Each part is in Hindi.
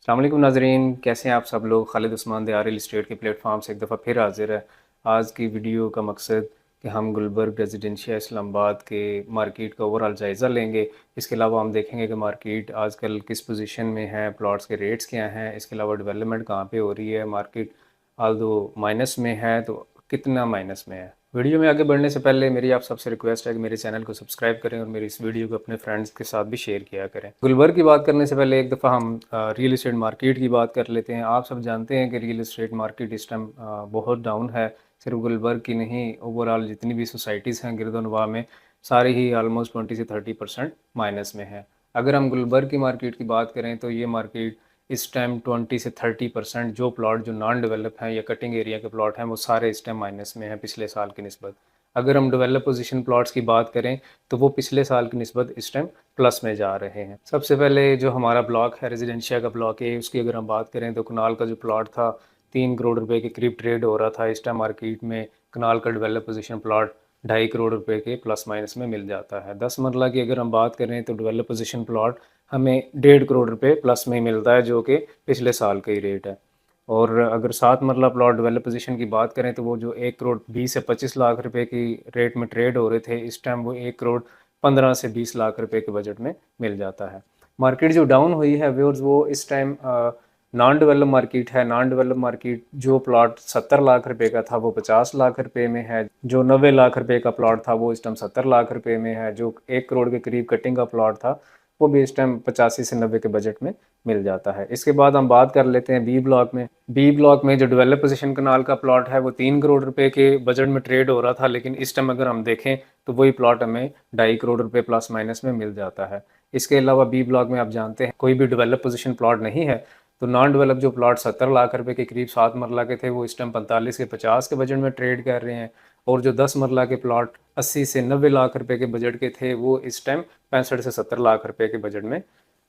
अस्सलाम वालेकुम नाजरीन, कैसे हैं आप सब लोग। खालिद उस्मान दे रियल इस्टेट के प्लेटफॉर्म से एक दफ़ा फिर हाजिर है। आज की वीडियो का मकसद कि हम गुलबर्ग रेजिडेंशिया इस्लामाबाद के मार्केट का ओवरऑल जायज़ा लेंगे। इसके अलावा हम देखेंगे कि मार्केट आजकल किस पोजीशन में है, प्लॉट्स के रेट्स क्या हैं, इसके अलावा डेवलपमेंट कहाँ पे हो रही है, मार्केट आल्दो माइनस में है तो कितना माइनस में है। वीडियो में आगे बढ़ने से पहले मेरी आप सबसे रिक्वेस्ट है कि मेरे चैनल को सब्सक्राइब करें और मेरी इस वीडियो को अपने फ्रेंड्स के साथ भी शेयर किया करें। गुलबर्ग की बात करने से पहले एक दफ़ा हम रियल इस्टेट मार्केट की बात कर लेते हैं। आप सब जानते हैं कि रियल इस्टेट मार्केट इस टाइम बहुत डाउन है। सिर्फ गुलबर्ग की नहीं, ओवरऑल जितनी भी सोसाइटीज़ हैं गिरदोनवा में, सारी ही ऑलमोस्ट 20 से 30% माइनस में है। अगर हम गुलबर्ग की मार्केट की बात करें तो ये मार्केट इस टाइम 20 से 30% जो प्लॉट जो नॉन डेवलप हैं या कटिंग एरिया के प्लॉट हैं वो सारे इस टाइम माइनस में हैं पिछले साल की निस्बत। अगर हम डेवलप पोजीशन प्लॉट्स की बात करें तो वो पिछले साल की निस्बत इस टाइम प्लस में जा रहे हैं। सबसे पहले जो हमारा ब्लॉक है रेजिडेंशिया का ब्लॉक है, उसकी अगर हम बात करें तो कनाल का जो प्लॉट था 3 करोड़ रुपए के करीब ट्रेड हो रहा था। इस टाइम मार्केट में कनाल का डेवलप पोजीशन प्लॉट 2.5 करोड़ रुपए के प्लस माइनस में मिल जाता है। 10 मरला की अगर हम बात करें तो डेवलप पोजीशन प्लॉट हमें 1.5 करोड़ रुपए प्लस में ही मिलता है, जो कि पिछले साल का ही रेट है। और अगर 7 मरला प्लॉट डेवलप पोजीशन की बात करें तो वो जो 1 करोड़ 20 से 25 लाख रुपए की रेट में ट्रेड हो रहे थे, इस टाइम वो 1 करोड़ 15 से 20 लाख रुपए के बजट में मिल जाता है। मार्केट जो डाउन हुई है व्यूअर्स, वो इस टाइम नॉन डेवलप मार्केट है। नॉन डेवलप मार्केट जो प्लॉट 70 लाख रुपए का था वो 50 लाख रुपए में है। जो 90 लाख रुपए का प्लॉट था वो इस टाइम 70 लाख रुपए में है। जो 1 करोड़ के करीब कटिंग का प्लॉट था वो भी इस टाइम 85 से 90 के बजट में मिल जाता है। इसके बाद हम बात कर लेते हैं बी ब्लॉक में। बी ब्लॉक में जो डेवलप पोजीशन कनाल का प्लॉट है वो 3 करोड़ रुपए के बजट में ट्रेड हो रहा था, लेकिन इस टाइम अगर हम देखें तो वही प्लॉट हमें 2.5 करोड़ रुपए प्लस माइनस में मिल जाता है। इसके अलावा बी ब्लॉक में आप जानते हैं कोई भी डेवलप पोजीशन प्लॉट नहीं है, तो नॉन डेवलप जो प्लॉट 70 लाख रुपए के करीब 7 मरला के थे वो इस टाइम 45 से 50 के बजट में ट्रेड कर रहे हैं। और जो 10 मरला के प्लॉट 80 से 90 लाख रुपए के बजट के थे वो इस टाइम 65 से 70 लाख रुपए के बजट में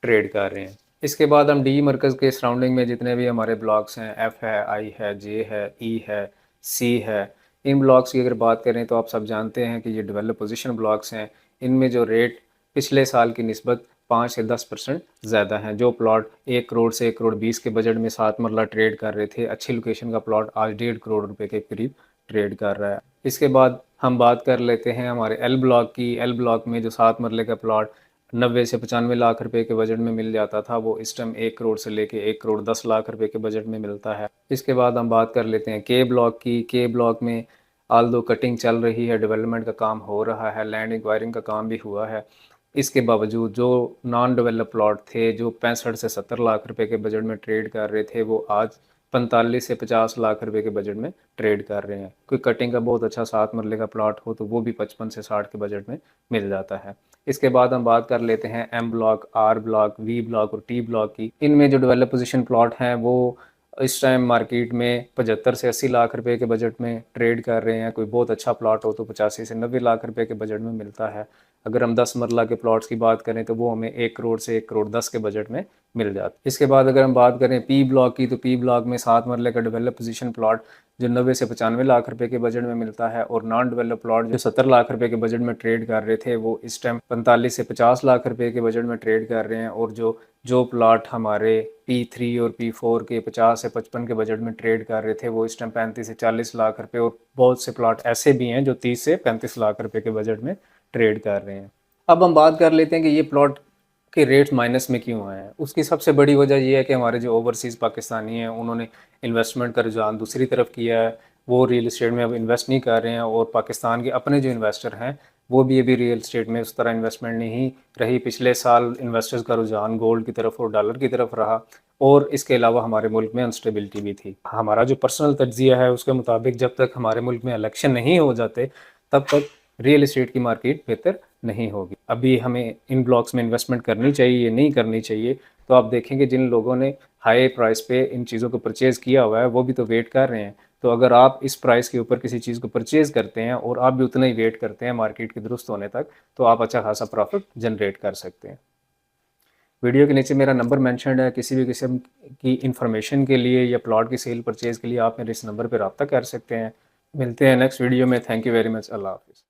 ट्रेड कर रहे हैं। इसके बाद हम डी मरकज़ के सराउंडिंग में जितने भी हमारे ब्लॉक्स हैं, एफ़ है, आई है, जे है, ई है, सी है, इन ब्लॉक्स की अगर बात करें तो आप सब जानते हैं कि ये डेवलप पोजीशन ब्लॉक्स हैं। इनमें जो रेट पिछले साल की निस्बत 5 से 10% ज़्यादा हैं। जो प्लॉट 1 करोड़ से 1 करोड़ 20 के बजट में 7 मरला ट्रेड कर रहे थे, अच्छी लोकेशन का प्लॉट आज 1.5 करोड़ रुपए के करीब ट्रेड कर रहा है। इसके बाद हम बात कर लेते हैं हमारे एल ब्लॉक की। एल ब्लॉक में जो 7 मरले का प्लॉट 90 से 95 लाख रुपए के बजट में मिल जाता था वो इस टाइम 1 करोड़ से लेके 1 करोड़ 10 लाख रुपए के बजट में मिलता है। इसके बाद हम बात कर लेते हैं के ब्लॉक की। के ब्लॉक में आल्दो कटिंग चल रही है, डेवलपमेंट का काम हो रहा है, लैंड इंक्वायरिंग का काम भी हुआ है, इसके बावजूद जो नॉन डेवलप प्लॉट थे जो 65 से 70 लाख रुपए के बजट में ट्रेड कर रहे थे वो आज 45 से 50 लाख रुपए के बजट में ट्रेड कर रहे हैं। कोई कटिंग का बहुत अच्छा 7 मरले का प्लॉट हो तो वो भी 55 से 60 के बजट में मिल जाता है। इसके बाद हम बात कर लेते हैं M block, R block, V block और टी ब्लॉक की। इनमें जो डेवलप पोजीशन प्लॉट हैं वो इस टाइम मार्केट में 75 से 80 लाख रुपए के बजट में ट्रेड कर रहे हैं। कोई बहुत अच्छा प्लॉट हो तो 85 से 90 लाख रुपए के बजट में मिलता है। अगर हम 10 मरला के प्लॉट्स की बात करें तो वो हमें 1 करोड़ से 1 करोड़ 10 के बजट में मिल जाता है। इसके बाद अगर हम बात करें पी ब्लॉक की, तो पी ब्लॉक में 7 मरले का डेवलप पोजीशन प्लॉट जो 90 से 95 लाख रुपए के बजट में मिलता है, और नॉन डेवलप प्लॉट जो 70 लाख रुपए के बजट में ट्रेड कर रहे थे वो इस टाइम 45 से 50 लाख रुपए के बजट में ट्रेड कर रहे हैं। और जो जो प्लॉट हमारे P3 और P4 के 50 से 55 के बजट में ट्रेड कर रहे थे वो इस टाइम 35 से 40 लाख रुपए, और बहुत से प्लॉट ऐसे भी हैं जो 30 से 35 लाख रुपए के बजट में ट्रेड कर रहे हैं। अब हम बात कर लेते हैं कि ये प्लॉट के रेट्स माइनस में क्यों आए हैं। उसकी सबसे बड़ी वजह ये है कि हमारे जो ओवरसीज़ पाकिस्तानी हैं उन्होंने इन्वेस्टमेंट का रुझान दूसरी तरफ किया है। वो रियल इस्टेट में अब इन्वेस्ट नहीं कर रहे हैं, और पाकिस्तान के अपने जो इन्वेस्टर हैं वो भी अभी रियल इस्टेट में उस तरह इन्वेस्टमेंट नहीं रही। पिछले साल इन्वेस्टर्स का रुझान गोल्ड की तरफ और डॉलर की तरफ रहा, और इसके अलावा हमारे मुल्क में अनस्टेबिलिटी भी थी। हमारा जो पर्सनल तज्जिया है उसके मुताबिक जब तक हमारे मुल्क में इलेक्शन नहीं हो जाते तब तक रियल इस्टेट की मार्केट बेहतर नहीं होगी। अभी हमें इन ब्लॉक्स में इन्वेस्टमेंट करनी चाहिए, नहीं करनी चाहिए, तो आप देखेंगे जिन लोगों ने हाई प्राइस पे इन चीज़ों को परचेज़ किया हुआ है वो भी तो वेट कर रहे हैं। तो अगर आप इस प्राइस के ऊपर किसी चीज़ को परचेज़ करते हैं और आप भी उतना ही वेट करते हैं मार्केट के दुरुस्त होने तक, तो आप अच्छा खासा प्रॉफिट जनरेट कर सकते हैं। वीडियो के नीचे मेरा नंबर मेंशन्ड है। किसी भी किस्म की इंफॉर्मेशन के लिए या प्लॉट की सेल परचेज़ के लिए आप मेरे इस नंबर पर रब्ता कर सकते हैं। मिलते हैं नेक्स्ट वीडियो में। Thank you very much. अल्लाह हाफ़िज़।